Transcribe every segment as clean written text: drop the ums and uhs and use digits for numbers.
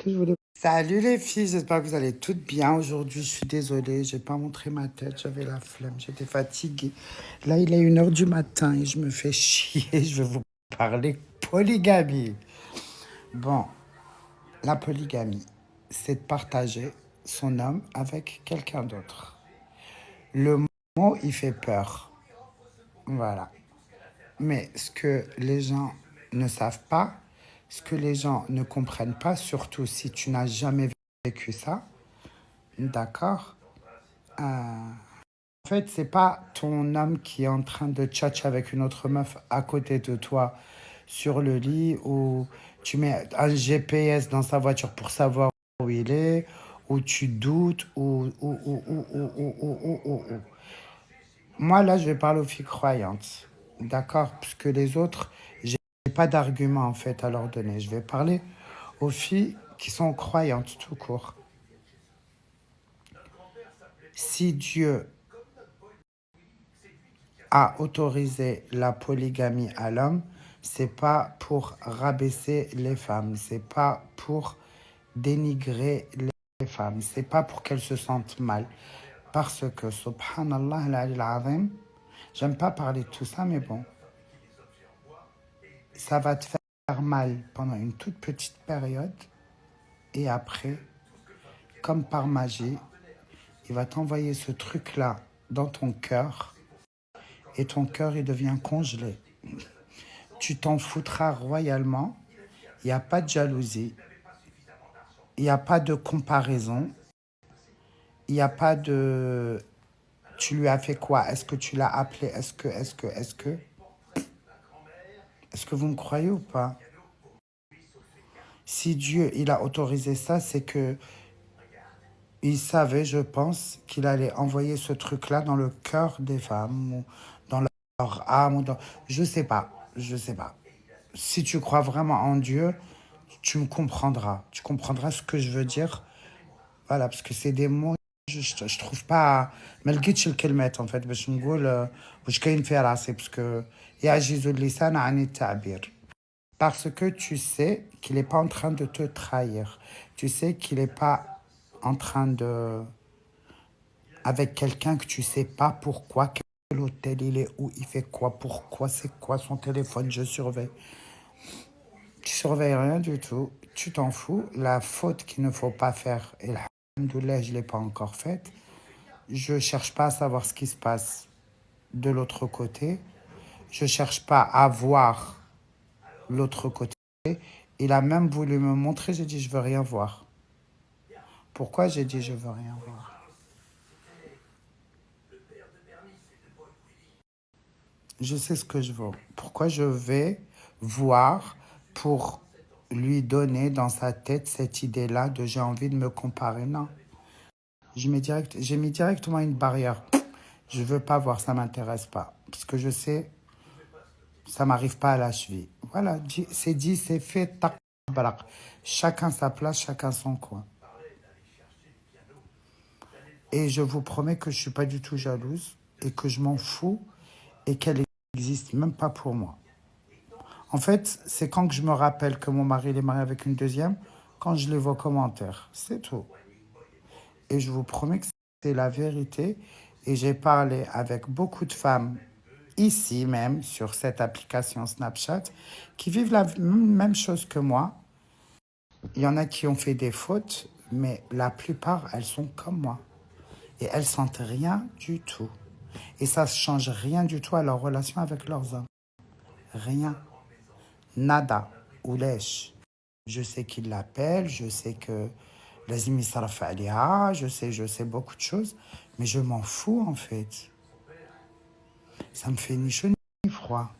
que je voulais... Salut les filles, j'espère que vous allez toutes bien. Aujourd'hui, je suis désolée, j'ai pas montré ma tête, j'avais la flemme, j'étais fatiguée. Là, il est 1 h du matin et je me fais chier. Je vais vous parler polygamie. Bon, la polygamie, c'est de partager son homme avec quelqu'un d'autre. Le mot, il fait peur. Voilà. Mais ce que les gens ne savent pas, ce que les gens ne comprennent pas, surtout si tu n'as jamais vécu ça, d'accord? En fait, c'est pas ton homme qui est en train de tchatcher avec une autre meuf à côté de toi sur le lit ou tu mets un GPS dans sa voiture pour savoir où il est, ou tu doutes, ou. Moi, là, je vais parler aux filles croyantes, d'accord? Puisque les autres, j'ai pas d'argument en fait à leur donner. Je vais parler aux filles qui sont croyantes tout court. Si Dieu a autorisé la polygamie à l'homme, c'est pas pour rabaisser les femmes, c'est pas pour dénigrer les femmes, c'est pas pour qu'elles se sentent mal. Parce que, subhanallah, al-azim, j'aime pas parler de tout ça, mais bon, ça va te faire mal pendant une toute petite période et après, comme par magie, il va t'envoyer ce truc-là dans ton cœur et ton cœur, il devient congelé. Tu t'en foutras royalement. Il n'y a pas de jalousie. Il n'y a pas de comparaison. Il n'y a pas de... Tu lui as fait quoi? Est-ce que tu l'as appelé? Est-ce que vous me croyez ou pas? Si Dieu, il a autorisé ça, c'est que il savait, je pense, qu'il allait envoyer ce truc-là dans le cœur des femmes, ou dans leur âme, ou dans... Je sais pas, je sais pas. Si tu crois vraiment en Dieu, tu me comprendras. Tu comprendras ce que je veux dire. Voilà, parce que c'est des mots, je trouve pas... ما لقيتش الكلمات en fait باش نقول واش كاين في راسي parce que يعجز اللسان عن التعبير. Parce que tu sais qu'il n'est pas en train de te trahir. Tu sais qu'il n'est pas en train de... avec quelqu'un que tu sais pas pourquoi, quel hôtel il est, où il fait quoi, pourquoi, c'est quoi son téléphone, je surveille. Tu surveilles rien du tout, tu t'en fous. La faute qu'il ne faut pas faire, et alhamdoulilah, je ne l'ai pas encore faite, je cherche pas à savoir ce qui se passe de l'autre côté. Je cherche pas à voir l'autre côté. Il a même voulu me montrer, j'ai dit je veux rien voir. Pourquoi j'ai dit je veux rien voir? Je sais ce que je veux. Pourquoi je vais voir pour lui donner dans sa tête cette idée-là de j'ai envie de me comparer? Non. J'ai mis directement une barrière. Je veux pas voir, ça m'intéresse pas. Parce que je sais, ça m'arrive pas à la cheville. Voilà, c'est dit, c'est fait, tac, balak. Chacun sa place, chacun son coin. Et je vous promets que je suis pas du tout jalouse et que je m'en fous et qu'elle existe même pas pour moi. En fait, c'est quand que je me rappelle que mon mari est marié avec une deuxième, quand je les vois commentaires. C'est tout. Et je vous promets que c'est la vérité. Et j'ai parlé avec beaucoup de femmes ici même, sur cette application Snapchat, qui vivent la même chose que moi. Il y en a qui ont fait des fautes, mais la plupart, elles sont comme moi. Et elles sentent rien du tout. Et ça ne change rien du tout à leur relation avec leurs hommes. Rien. Nada. Ou lèche. Je sais qu'il l'appelle, je sais que Lazimi Saraf Aliha, je sais beaucoup de choses, mais je m'en fous en fait. Ça me fait ni chaud ni froid.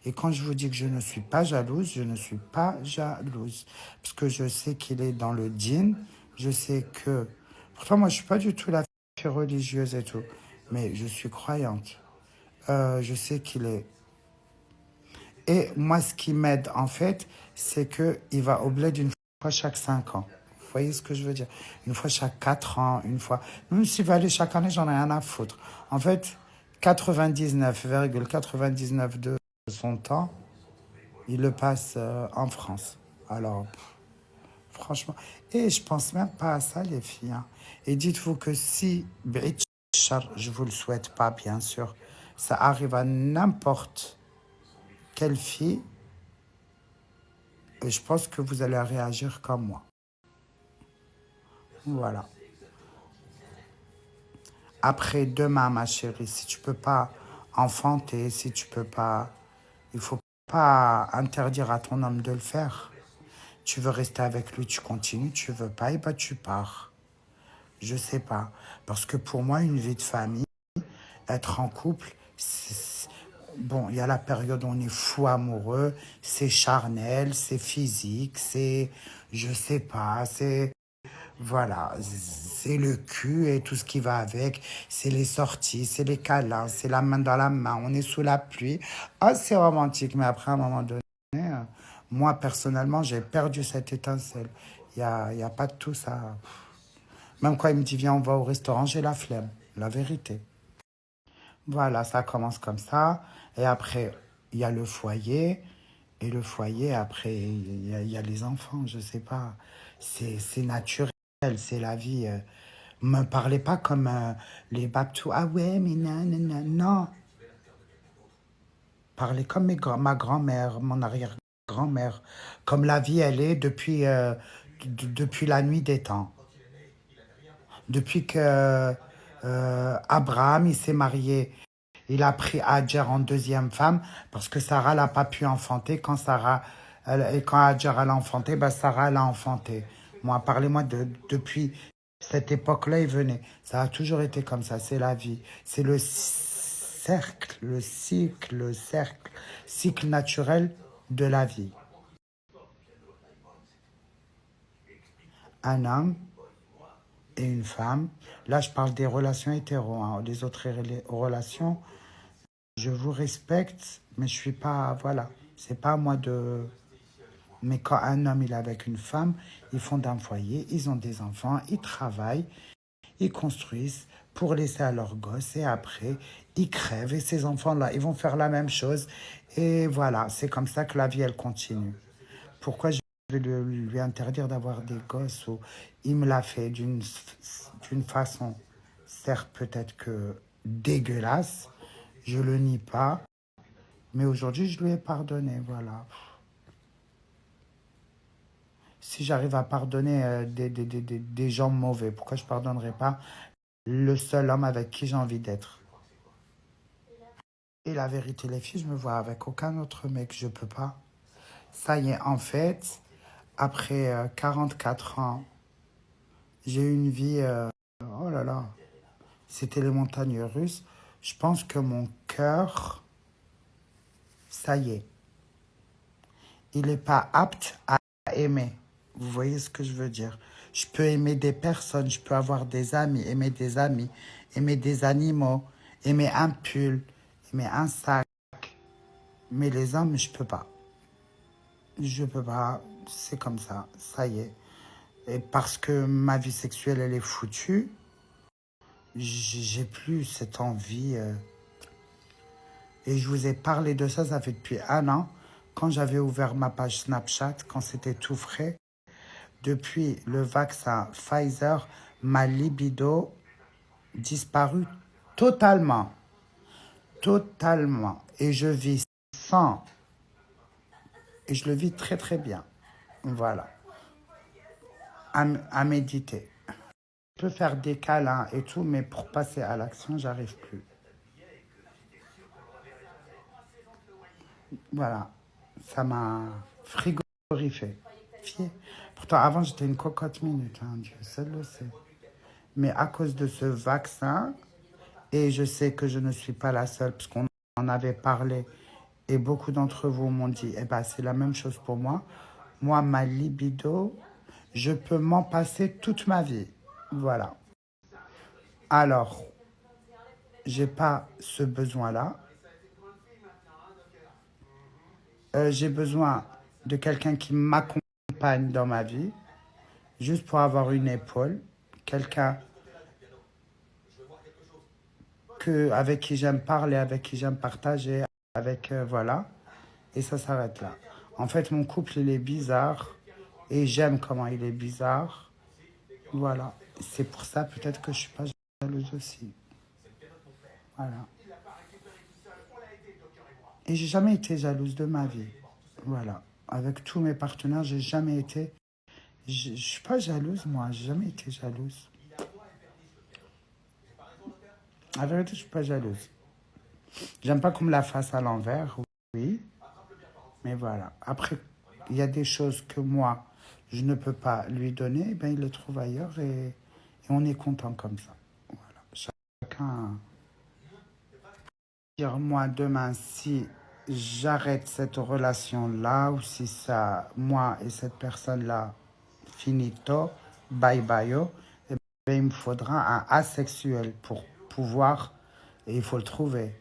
Et quand je vous dis que je ne suis pas jalouse, je ne suis pas jalouse. Parce que je sais qu'il est dans le djinn, je sais que... Pourtant, moi, je ne suis pas du tout la fille religieuse et tout, mais je suis croyante. Je sais qu'il est... Et moi, ce qui m'aide, en fait, c'est qu'il va au bled une fois chaque 5 ans. Vous voyez ce que je veux dire? Une fois chaque 4 ans, une fois... Même s'il va aller chaque année, j'en ai rien à foutre. En fait, 99,99 de son temps, il le passe en France. Alors, Franchement. Et je pense même pas à ça, les filles, hein. Et dites-vous que si, بعيد الشر, je vous le souhaite pas, bien sûr, ça arrive à n'importe quelle fille, et je pense que vous allez réagir comme moi. Voilà. Après, demain, ma chérie, si tu peux pas enfanter, si tu peux pas, il faut pas interdire à ton homme de le faire. Tu veux rester avec lui, tu continues. Tu veux pas, et bah tu pars. Je sais pas. Parce que pour moi, une vie de famille, être en couple, bon, il y a la période où on est fou amoureux, c'est charnel, c'est physique, c'est, je sais pas, c'est, voilà, c'est le cul et tout ce qui va avec, c'est les sorties, c'est les câlins, c'est la main dans la main, on est sous la pluie. Ah, c'est romantique, mais après, à un moment donné, moi, personnellement, j'ai perdu cette étincelle. Il y a pas de tout ça. Même quand il me dit, viens, on va au restaurant, j'ai la flemme, la vérité. Voilà, ça commence comme ça. Et après, il y a le foyer. Et le foyer, après, il y a les enfants, je sais pas. C'est naturel, c'est la vie. Me parlez pas comme les babtous. Ah ouais, mais non, non, non. Non, parlez comme ma grand-mère, mon arrière-grand-mère. Comme la vie, elle est depuis la nuit des temps. Depuis que Abraham, il s'est marié. Il a pris Hajar en deuxième femme parce que Sarah n'a pas pu enfanter. Et quand Hajar a enfanté, ben Sarah l'a enfanté. Moi, parlez-moi depuis cette époque-là, il venait. Ça a toujours été comme ça, c'est la vie. C'est le cercle, cycle naturel de la vie. Un homme et une femme. Là, je parle des relations hétéro, hein. Les autres relations, je vous respecte, mais je suis pas, voilà, c'est pas à moi de. Mais quand un homme il est avec une femme, ils font un foyer, ils ont des enfants, ils travaillent, ils construisent pour laisser à leurs gosses et après ils crèvent et ces enfants-là, ils vont faire la même chose et voilà, c'est comme ça que la vie elle continue. Pourquoi je vais lui interdire d'avoir des gosses ou il me l'a fait d'une façon, certes peut-être que dégueulasse, je le nie pas, mais aujourd'hui je lui ai pardonné, voilà. Si j'arrive à pardonner des gens mauvais, pourquoi je ne pardonnerais pas le seul homme avec qui j'ai envie d'être? Et la vérité, les filles, je me vois avec aucun autre mec, je peux pas. Ça y est, en fait, après 4 ans, j'ai eu une vie, oh là là, c'était les montagnes russes. Je pense que mon cœur, ça y est, il n'est pas apte à aimer. Vous voyez ce que je veux dire? Je peux aimer des personnes, je peux avoir des amis, aimer des animaux, aimer un pull, aimer un sac. Mais les hommes, je peux pas. Je peux pas. C'est comme ça y est. Et parce que ma vie sexuelle, elle est foutue, j'ai plus cette envie. Et je vous ai parlé de ça, ça fait depuis un an, quand j'avais ouvert ma page Snapchat, quand c'était tout frais. Depuis le vaccin Pfizer, ma libido disparu totalement. Totalement. Et je vis sans. Et je le vis très très bien. Voilà. À méditer. Je peux faire des câlins et tout, mais pour passer à l'action, j'arrive plus. Voilà. Ça m'a frigorifié. Pourtant, avant, j'étais une cocotte minute, hein, Dieu seul le sait. Mais à cause de ce vaccin, et je sais que je ne suis pas la seule, parce qu'on en avait parlé, et beaucoup d'entre vous m'ont dit, eh ben, c'est la même chose pour moi. Moi, ma libido, je peux m'en passer toute ma vie. Voilà. Alors, j'ai pas ce besoin-là. J'ai besoin de quelqu'un qui m'accompagne dans ma vie, juste pour avoir une épaule, quelqu'un avec qui j'aime parler, avec qui j'aime partager, avec voilà, et ça s'arrête là. En fait, mon couple il est bizarre Et j'aime comment il est bizarre. Voilà. C'est pour ça peut-être que je suis pas jalouse aussi. Voilà. Et j'ai jamais été jalouse de ma vie. Voilà. Avec tous mes partenaires, j'ai jamais été. Je suis pas jalouse, moi. J'ai jamais été jalouse. La vérité, je suis pas jalouse. J'aime pas qu'on me la fasse à l'envers, oui. Mais voilà. Après, il y a des choses que moi, je ne peux pas lui donner. Ben, il les trouve ailleurs et on est content comme ça. Voilà. Chacun. Dire moi demain si j'arrête cette relation-là ou si ça, moi et cette personne-là, finito, bye bye, oh, eh bien, il me faudra un asexuel pour pouvoir, et il faut le trouver.